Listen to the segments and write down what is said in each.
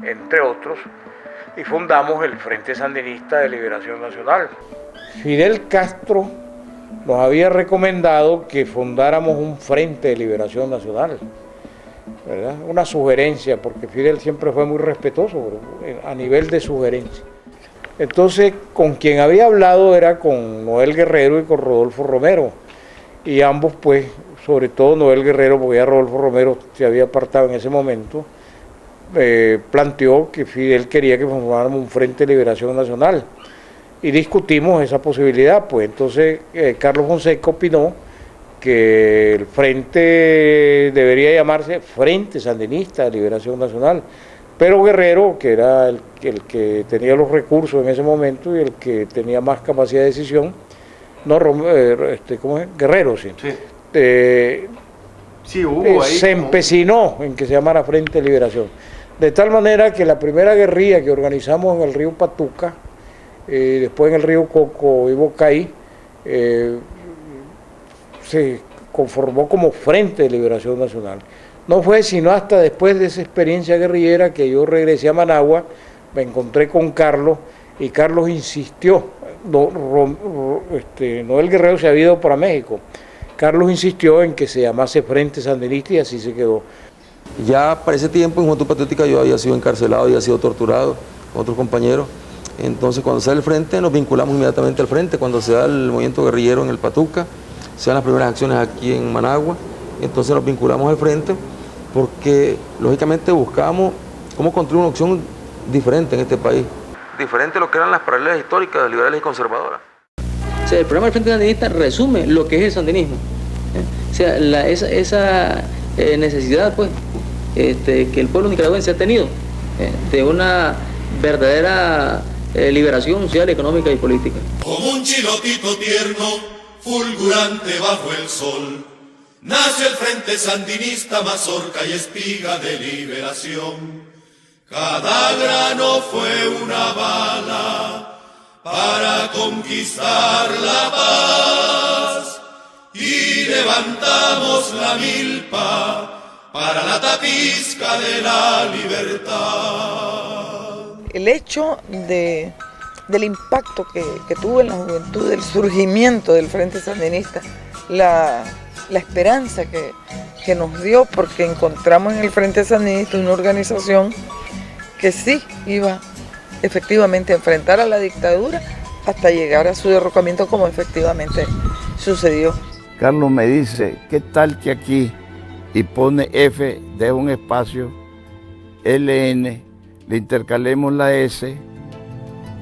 entre otros, y fundamos el Frente Sandinista de Liberación Nacional. Fidel Castro nos había recomendado que fundáramos un Frente de Liberación Nacional, ¿verdad? Una sugerencia, porque Fidel siempre fue muy respetuoso a nivel de sugerencia. Entonces, con quien había hablado era con Noel Guerrero y con Rodolfo Romero, y ambos, pues, sobre todo Noel Guerrero, porque ya Rodolfo Romero se había apartado en ese momento, planteó que Fidel quería que formáramos un Frente de Liberación Nacional, y discutimos esa posibilidad. Pues entonces Carlos Fonseca opinó que el frente debería llamarse Frente Sandinista de Liberación Nacional, pero Guerrero, que era el que tenía los recursos en ese momento y el que tenía más capacidad de decisión, no, ¿cómo es? Guerrero, sí. Sí. Sí, hubo ahí se empecinó en que se llamara Frente de Liberación. De tal manera que la primera guerrilla que organizamos en el río Patuca, después en el río Coco y Bocay, se conformó como Frente de Liberación Nacional. No fue sino hasta después de esa experiencia guerrillera que yo regresé a Managua, me encontré con Carlos, y Carlos insistió. Noel Guerrero se había ido para México. Carlos insistió en que se llamase Frente Sandinista, y así se quedó. Ya para ese tiempo en Juventud Patriótica yo había sido encarcelado y había sido torturado con otros compañeros. Entonces cuando se da el frente nos vinculamos inmediatamente al frente. Cuando se da el movimiento guerrillero en el Patuca, se dan las primeras acciones aquí en Managua, entonces nos vinculamos al frente porque lógicamente buscamos cómo construir una opción diferente en este país. Diferente a lo que eran las paralelas históricas, liberales y conservadoras. O sea, el programa del Frente Sandinista resume lo que es el sandinismo. O sea, esa necesidad, pues, que el pueblo nicaragüense ha tenido de una verdadera liberación social, económica y política. Como un chilotito tierno, fulgurante bajo el sol, nace el Frente Sandinista, mazorca y espiga de liberación. Cada grano fue una bala para conquistar la paz, y levantamos la milpa para la tapizca de la libertad. El hecho del impacto que tuvo en la juventud, el surgimiento del Frente Sandinista, la esperanza que nos dio, porque encontramos en el Frente Sandinista una organización que sí iba efectivamente a enfrentar a la dictadura hasta llegar a su derrocamiento, como efectivamente sucedió. Carlos me dice, ¿qué tal que aquí? Y pone F, deja un espacio, LN, le intercalemos la S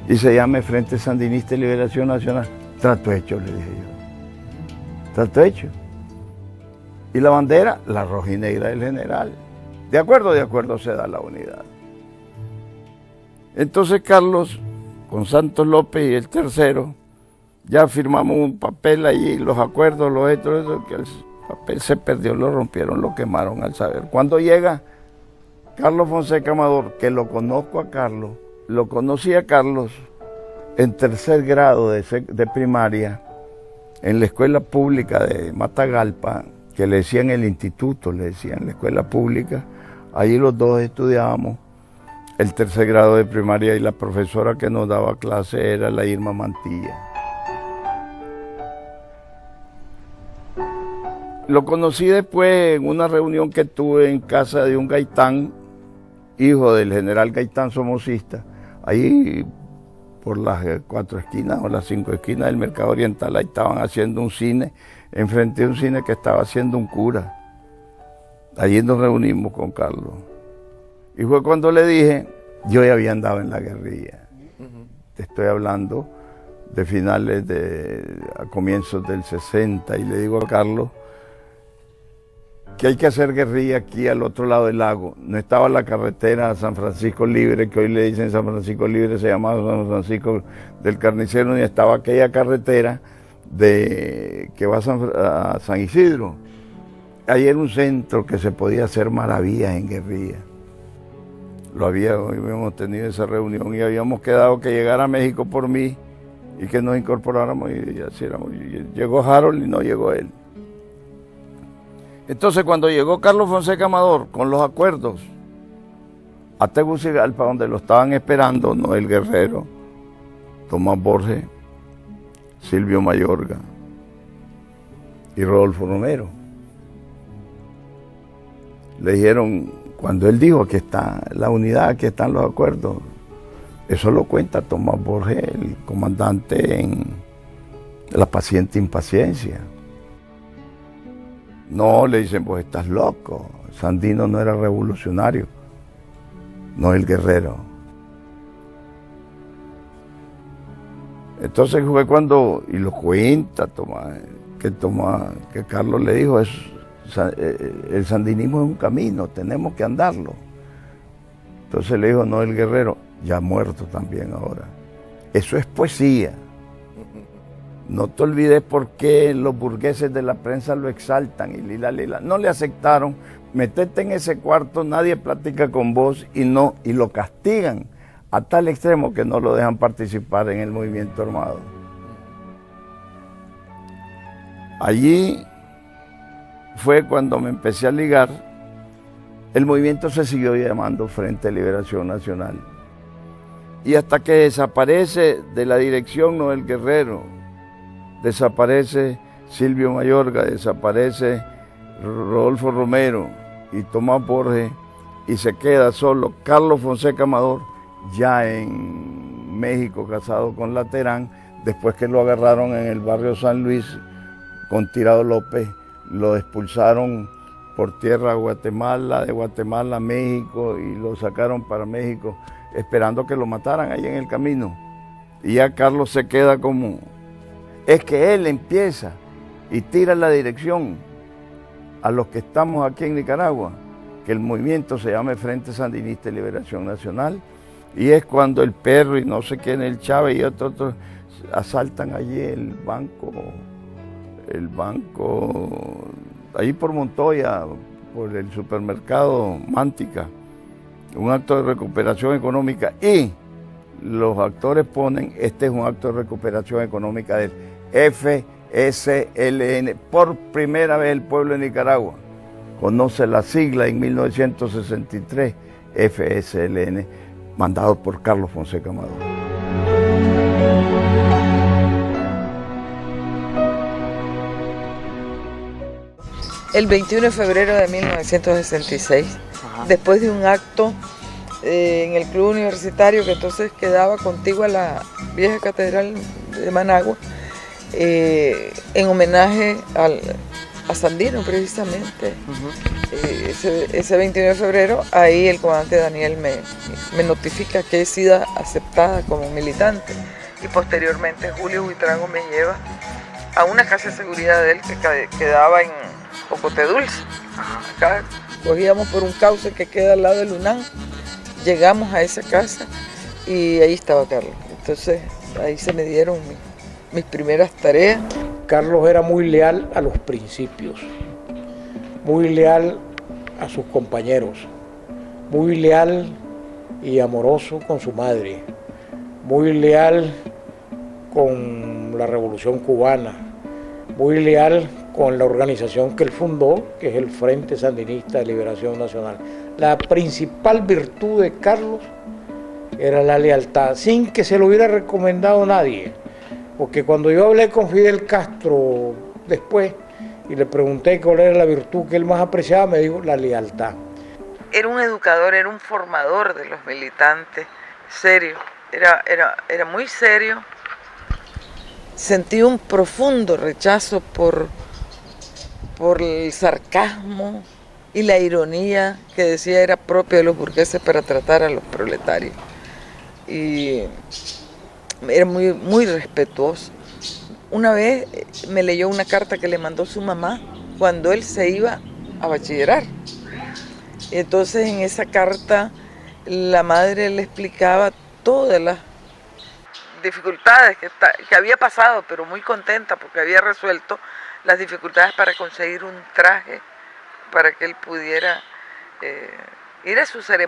y se llame Frente Sandinista de Liberación Nacional. Trato hecho, le dije yo. Trato hecho. Y la bandera, la roja y negra del general. De acuerdo se da la unidad. Entonces Carlos, con Santos López y el tercero, ya firmamos un papel allí, los acuerdos, los hechos, que el papel se perdió, lo rompieron, lo quemaron al saber. Cuando llega Carlos Fonseca Amador, que lo conozco a Carlos, lo conocí a Carlos en tercer grado de primaria, en la escuela pública de Matagalpa, que le decían el instituto, le decían la escuela pública. Allí los dos estudiábamos el tercer grado de primaria, y la profesora que nos daba clase era la Irma Mantilla. Lo conocí después en una reunión que tuve en casa de un Gaitán, hijo del general Gaitán Somocista, ahí por las 4 esquinas o las 5 esquinas del Mercado Oriental. Ahí estaban haciendo un cine, enfrente de un cine que estaba haciendo un cura. Allí nos reunimos con Carlos. Y fue cuando le dije, yo ya había andado en la guerrilla. Te estoy hablando de finales a comienzos del 60, y le digo a Carlos que hay que hacer guerrilla aquí al otro lado del lago. No estaba la carretera San Francisco Libre, que hoy le dicen San Francisco Libre, se llamaba San Francisco del Carnicero, ni estaba aquella carretera que va a San Isidro. Ahí era un centro que se podía hacer maravillas en guerrilla. Habíamos tenido esa reunión y habíamos quedado que llegara a México por mí y que nos incorporáramos, y así éramos. Llegó Harold y no llegó él. Entonces cuando llegó Carlos Fonseca Amador con los acuerdos a Tegucigalpa, donde lo estaban esperando Noel Guerrero, Tomás Borges, Silvio Mayorga y Rodolfo Romero. Le dijeron, cuando él dijo que está la unidad, que están los acuerdos, eso lo cuenta Tomás Borges, el comandante en La paciente impaciencia. No, le dicen, pues estás loco, Sandino no era revolucionario, no el Guerrero. Entonces fue cuando, y lo cuenta Tomás, que Carlos le dijo, el sandinismo es un camino, tenemos que andarlo. Entonces le dijo Noel Guerrero, ya muerto también ahora, eso es poesía. No te olvides por qué los burgueses de la prensa lo exaltan y lila. No le aceptaron, metete en ese cuarto, nadie platica con vos y lo castigan a tal extremo que no lo dejan participar en el movimiento armado. Allí fue cuando me empecé a ligar. El movimiento se siguió llamando Frente de Liberación Nacional. Y hasta que desaparece de la dirección Noel Guerrero, desaparece Silvio Mayorga, desaparece Rodolfo Romero y Tomás Borges, y se queda solo Carlos Fonseca Amador, ya en México, casado con la Terán, después que lo agarraron en el barrio San Luis con Tirado López, lo expulsaron por tierra a Guatemala, de Guatemala a México, y lo sacaron para México, esperando que lo mataran ahí en el camino. Y ya Carlos se queda como... Es que él empieza y tira la dirección a los que estamos aquí en Nicaragua, que el movimiento se llame Frente Sandinista de Liberación Nacional, y es cuando el Perro y no sé quién, el Chávez y otros asaltan allí el banco, allí por Montoya, por el supermercado Mántica, un acto de recuperación económica, y los actores ponen, este es un acto de recuperación económica del FSLN. Por primera vez el pueblo de Nicaragua conoce la sigla en 1963, FSLN, mandado por Carlos Fonseca Amador. El 21 de febrero de 1966, después de un acto en el club universitario que entonces quedaba contigua a la vieja catedral de Managua, en homenaje a Sandino precisamente. Ese 21 de febrero, ahí el comandante Daniel me notifica que he sido aceptada como militante, y posteriormente Julio Buitrago me lleva a una casa de seguridad de él que quedaba en Ocote Dulce. Acá cogíamos por un cauce que queda al lado del UNAM, llegamos a esa casa y ahí estaba Carlos. Entonces ahí se me dieron mis primeras tareas. Carlos era muy leal a los principios, muy leal a sus compañeros, muy leal y amoroso con su madre, muy leal con la Revolución Cubana, muy leal con la organización que él fundó, que es el Frente Sandinista de Liberación Nacional. La principal virtud de Carlos era la lealtad, sin que se lo hubiera recomendado nadie. Porque cuando yo hablé con Fidel Castro después y le pregunté cuál era la virtud que él más apreciaba, me dijo la lealtad. Era un educador, era un formador de los militantes, serio, era muy serio. Sentí un profundo rechazo por el sarcasmo y la ironía que decía era propio de los burgueses para tratar a los proletarios. Y era muy, muy respetuoso. Una vez me leyó una carta que le mandó su mamá cuando él se iba a bachillerar. Entonces en esa carta la madre le explicaba todas las dificultades que había pasado, pero muy contenta porque había resuelto las dificultades para conseguir un traje para que él pudiera ir a su ceremonia.